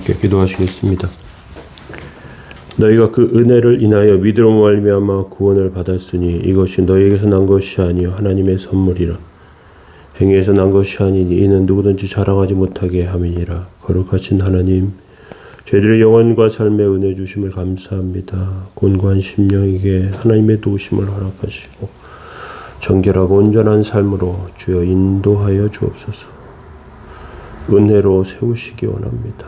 함께 기도하시겠습니다. 너희가 그 은혜를 인하여 믿음으로 말미암아 구원을 받았으니 이것이 너희에게서 난 것이 아니요 하나님의 선물이라. 행위에서 난 것이 아니니 이는 누구든지 자랑하지 못하게 함이니라. 거룩하신 하나님, 저희들의 영혼과 삶의 은혜 주심을 감사합니다. 곤고한 심령에게 하나님의 도우심을 허락하시고 정결하고 온전한 삶으로 주여 인도하여 주옵소서. 은혜로 세우시기 원합니다.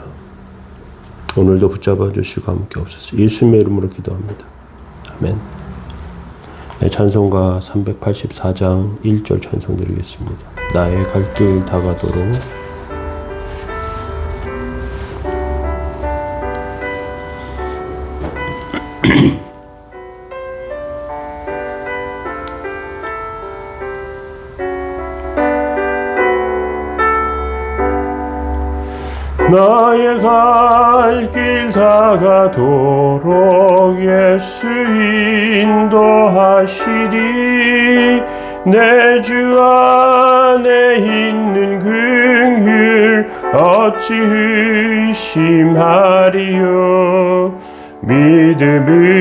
오늘도 붙잡아 주시고 함께 없소서. 예수님의 이름으로 기도합니다. 아멘. 네, 찬송가 384장 1절 찬송 드리겠습니다. 나의 갈 길 다가도록. 나의 갈 길 다가도록 예수 인도하시리. 내 주 안에 있는 긍휼 어찌 의심하리요. 믿음으로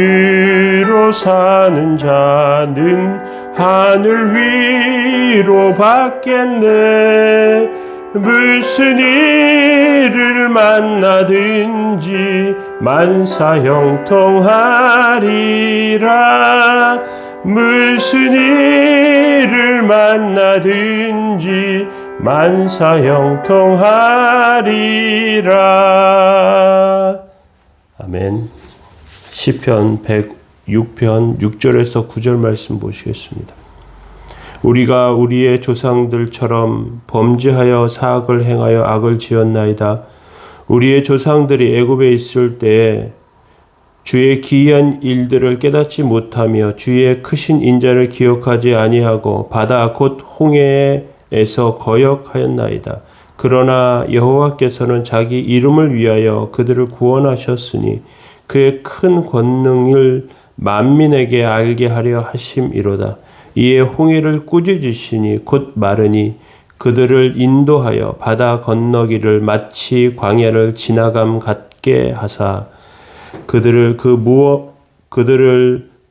사는 자는 하늘 위로 받겠네. 무슨 일을 만나든지 만사형통하리라. 무슨 일을 만나든지 만사형통하리라. 아멘. 시편 106편 6절에서 9절 말씀 보시겠습니다. 우리가 우리의 조상들처럼 범죄하여 사악을 행하여 악을 지었나이다. 우리의 조상들이 애굽에 있을 때에 주의 기이한 일들을 깨닫지 못하며 주의 크신 인자를 기억하지 아니하고 바다 곧 홍해에서 거역하였나이다. 그러나 여호와께서는 자기 이름을 위하여 그들을 구원하셨으니 그의 큰 권능을 만민에게 알게 하려 하심이로다. 이에 홍해를 꾸짖으시니 곧 마르니 그들을 인도하여 바다 건너기를 마치 광야를 지나감 같게 하사 그들을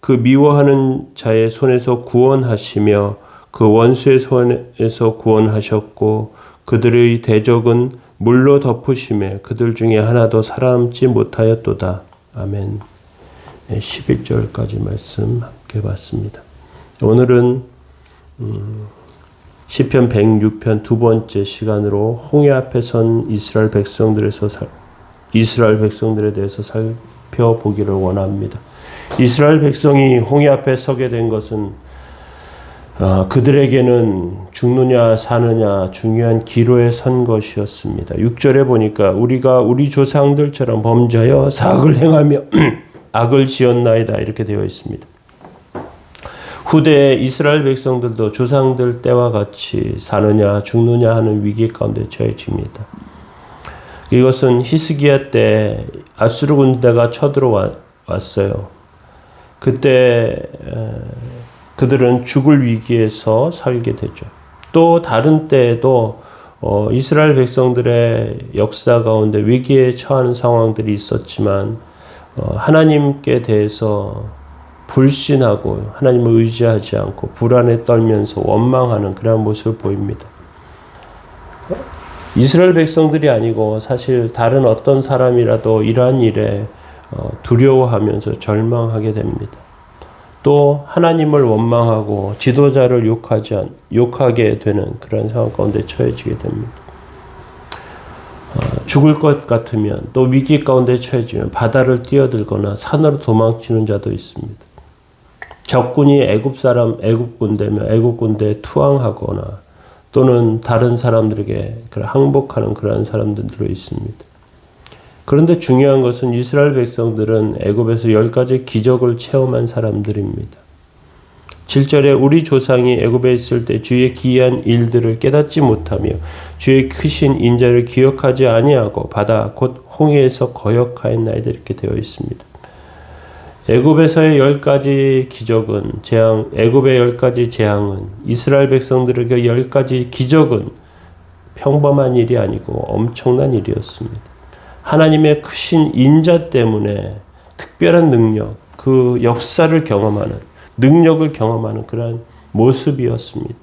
그 미워하는 자의 손에서 구원하시며 그 원수의 손에서 구원하셨고 그들의 대적은 물로 덮으심에 그들 중에 하나도 살아남지 못하였도다. 아멘. 11절까지 말씀 함께 봤습니다. 오늘은 시편 106편 두 번째 시간으로 홍해 앞에 선 이스라엘 백성들에 대해서 살펴보기를 원합니다. 이스라엘 백성이 홍해 앞에 서게 된 것은 그들에게는 죽느냐 사느냐 중요한 기로에 선 것이었습니다. 6절에 보니까 우리가 우리 조상들처럼 범죄하여 사악을 행하며 악을 지었나이다 이렇게 되어 있습니다. 후대의 이스라엘 백성들도 조상들 때와 같이 사느냐 죽느냐 하는 위기 가운데 처해집니다. 이것은 히스기야 때 아수르 군대가 쳐들어왔어요. 그때 그들은 죽을 위기에서 살게 되죠. 또 다른 때에도 이스라엘 백성들의 역사 가운데 위기에 처하는 상황들이 있었지만 하나님께 대해서 불신하고 하나님을 의지하지 않고 불안에 떨면서 원망하는 그런 모습을 보입니다. 이스라엘 백성들이 아니고 사실 다른 어떤 사람이라도 이러한 일에 두려워하면서 절망하게 됩니다. 또 하나님을 원망하고 지도자를 욕하게 되는 그런 상황 가운데 처해지게 됩니다. 죽을 것 같으면 또 위기 가운데 처해지면 바다를 뛰어들거나 산으로 도망치는 자도 있습니다. 적군이 애굽 군대면 애굽 군대에 투항하거나 또는 다른 사람들에게 항복하는 그러한 사람들도 있습니다. 그런데 중요한 것은 이스라엘 백성들은 애굽에서 10가지 기적을 체험한 사람들입니다. 7절에 우리 조상이 애굽에 있을 때 주의 기이한 일들을 깨닫지 못하며 주의 크신 인자를 기억하지 아니하고 바다 곧 홍해에서 거역하였나이다 이렇게 되어 있습니다. 애굽에서의 10가지 기적은 애굽의 10가지 재앙은 이스라엘 백성들에게 10가지 기적은 평범한 일이 아니고 엄청난 일이었습니다. 하나님의 크신 인자 때문에 특별한 능력, 그 역사를 경험하는, 능력을 경험하는 그러한 모습이었습니다.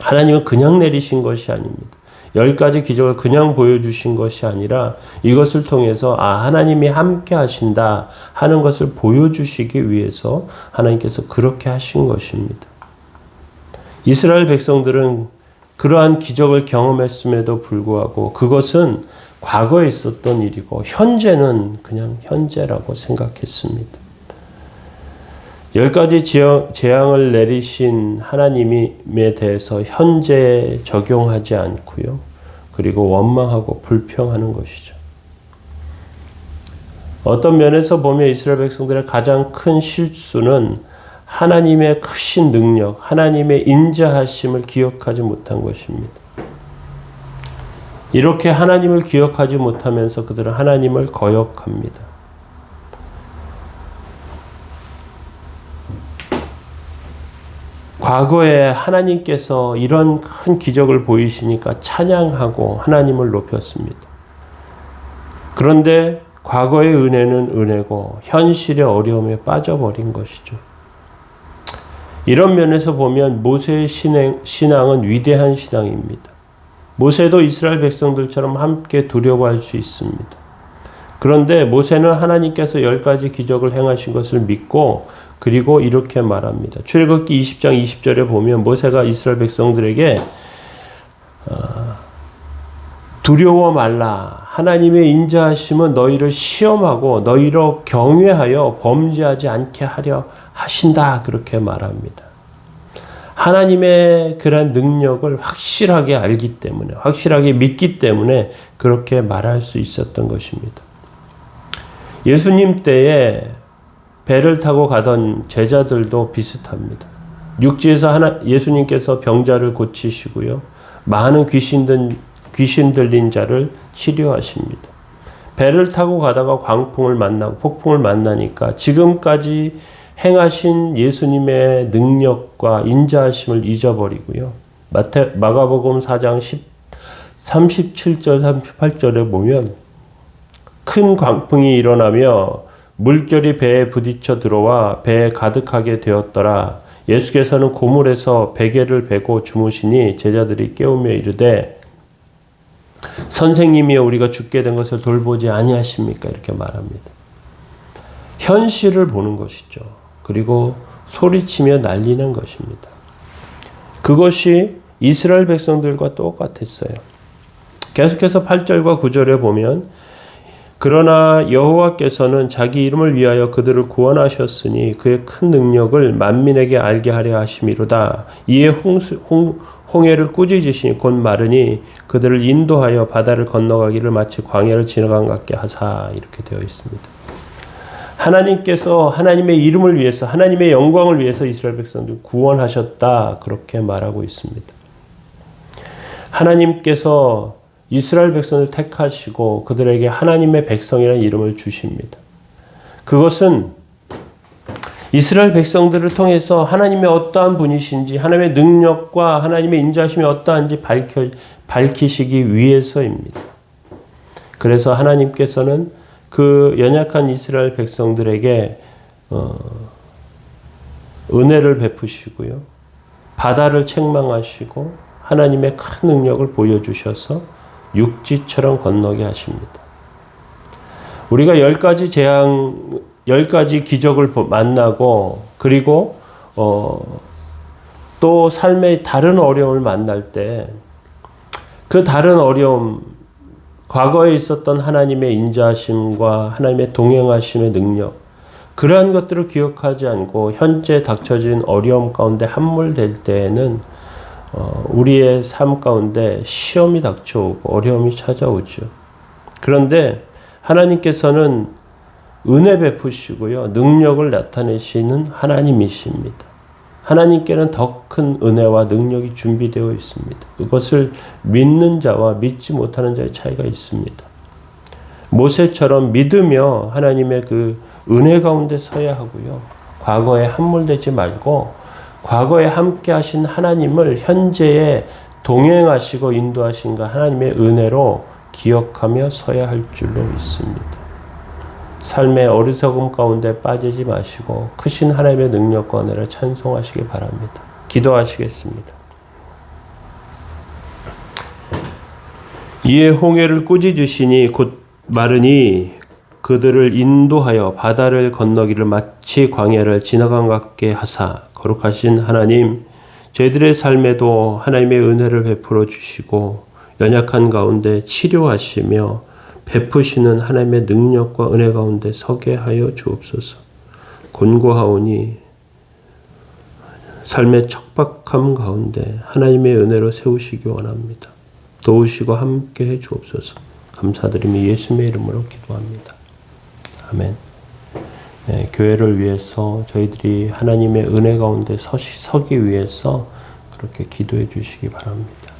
하나님은 그냥 내리신 것이 아닙니다. 10가지 기적을 그냥 보여주신 것이 아니라 이것을 통해서 하나님이 함께 하신다 하는 것을 보여주시기 위해서 하나님께서 그렇게 하신 것입니다. 이스라엘 백성들은 그러한 기적을 경험했음에도 불구하고 그것은 과거에 있었던 일이고 현재는 그냥 현재라고 생각했습니다. 10가지 재앙을 내리신 하나님에 대해서 현재에 적용하지 않고요. 그리고 원망하고 불평하는 것이죠. 어떤 면에서 보면 이스라엘 백성들의 가장 큰 실수는 하나님의 크신 능력, 하나님의 인자하심을 기억하지 못한 것입니다. 이렇게 하나님을 기억하지 못하면서 그들은 하나님을 거역합니다. 과거에 하나님께서 이런 큰 기적을 보이시니까 찬양하고 하나님을 높였습니다. 그런데 과거의 은혜는 은혜고 현실의 어려움에 빠져버린 것이죠. 이런 면에서 보면 모세의 신앙은 위대한 신앙입니다. 모세도 이스라엘 백성들처럼 함께 두려워할 수 있습니다. 그런데 모세는 하나님께서 10가지 기적을 행하신 것을 믿고 그리고 이렇게 말합니다. 출애굽기 20장 20절에 보면 모세가 이스라엘 백성들에게 두려워 말라. 하나님의 인자하심은 너희를 시험하고 너희로 경외하여 범죄하지 않게 하려 하신다. 그렇게 말합니다. 하나님의 그런 능력을 확실하게 알기 때문에, 확실하게 믿기 때문에 그렇게 말할 수 있었던 것입니다. 예수님 때에 배를 타고 가던 제자들도 비슷합니다. 육지에서 예수님께서 병자를 고치시고요. 많은 귀신 들린 자를 치료하십니다. 배를 타고 가다가 광풍을 만나고 폭풍을 만나니까 지금까지 행하신 예수님의 능력과 인자하심을 잊어버리고요. 마가복음 4장 37절 38절에 보면 큰 광풍이 일어나며 물결이 배에 부딪혀 들어와 배에 가득하게 되었더라. 예수께서는 고물에서 베개를 베고 주무시니 제자들이 깨우며 이르되 선생님이여 우리가 죽게 된 것을 돌보지 아니하십니까? 이렇게 말합니다. 현실을 보는 것이죠. 그리고 소리치며 난리는 것입니다. 그것이 이스라엘 백성들과 똑같았어요. 계속해서 8절과 9절에 보면 그러나 여호와께서는 자기 이름을 위하여 그들을 구원하셨으니 그의 큰 능력을 만민에게 알게 하려 하심이로다. 이에 홍해를 꾸짖으시니 곧 마르니 그들을 인도하여 바다를 건너가기를 마치 광야를 지나간 것 같게 하사. 이렇게 되어 있습니다. 하나님께서 하나님의 이름을 위해서 하나님의 영광을 위해서 이스라엘 백성들을 구원하셨다. 그렇게 말하고 있습니다. 하나님께서 이스라엘 백성을 택하시고 그들에게 하나님의 백성이라는 이름을 주십니다. 그것은 이스라엘 백성들을 통해서 하나님의 어떠한 분이신지 하나님의 능력과 하나님의 인자하심이 어떠한지 밝히시기 위해서입니다. 그래서 하나님께서는 그 연약한 이스라엘 백성들에게 은혜를 베푸시고요. 바다를 책망하시고 하나님의 큰 능력을 보여주셔서 육지처럼 건너게 하십니다. 우리가 10가지 기적을 만나고 그리고 또 삶의 다른 어려움을 만날 때 그 다른 어려움, 과거에 있었던 하나님의 인자하심과 하나님의 동행하심의 능력, 그러한 것들을 기억하지 않고 현재 닥쳐진 어려움 가운데 함몰될 때에는 우리의 삶 가운데 시험이 닥쳐오고 어려움이 찾아오죠. 그런데 하나님께서는 은혜 베푸시고요. 능력을 나타내시는 하나님이십니다. 하나님께는 더 큰 은혜와 능력이 준비되어 있습니다. 그것을 믿는 자와 믿지 못하는 자의 차이가 있습니다. 모세처럼 믿으며 하나님의 그 은혜 가운데 서야 하고요. 과거에 함몰되지 말고 과거에 함께 하신 하나님을 현재에 동행하시고 인도하신가 하나님의 은혜로 기억하며 서야 할 줄로 믿습니다. 삶의 어리석음 가운데 빠지지 마시고 크신 하나님의 능력과 은혜를 찬송하시기 바랍니다. 기도하시겠습니다. 이에 홍해를 꾸짖으시니 곧 마르니 그들을 인도하여 바다를 건너기를 마치 광야를 지나간 것 같게 하사 거룩하신 하나님, 저희들의 삶에도 하나님의 은혜를 베풀어 주시고 연약한 가운데 치료하시며 베푸시는 하나님의 능력과 은혜 가운데 서게 하여 주옵소서. 곤고하오니 삶의 척박함 가운데 하나님의 은혜로 세우시기 원합니다. 도우시고 함께 해 주옵소서. 감사드리며 예수님의 이름으로 기도합니다. 아멘. 네, 교회를 위해서 저희들이 하나님의 은혜 가운데 서기 위해서 그렇게 기도해 주시기 바랍니다.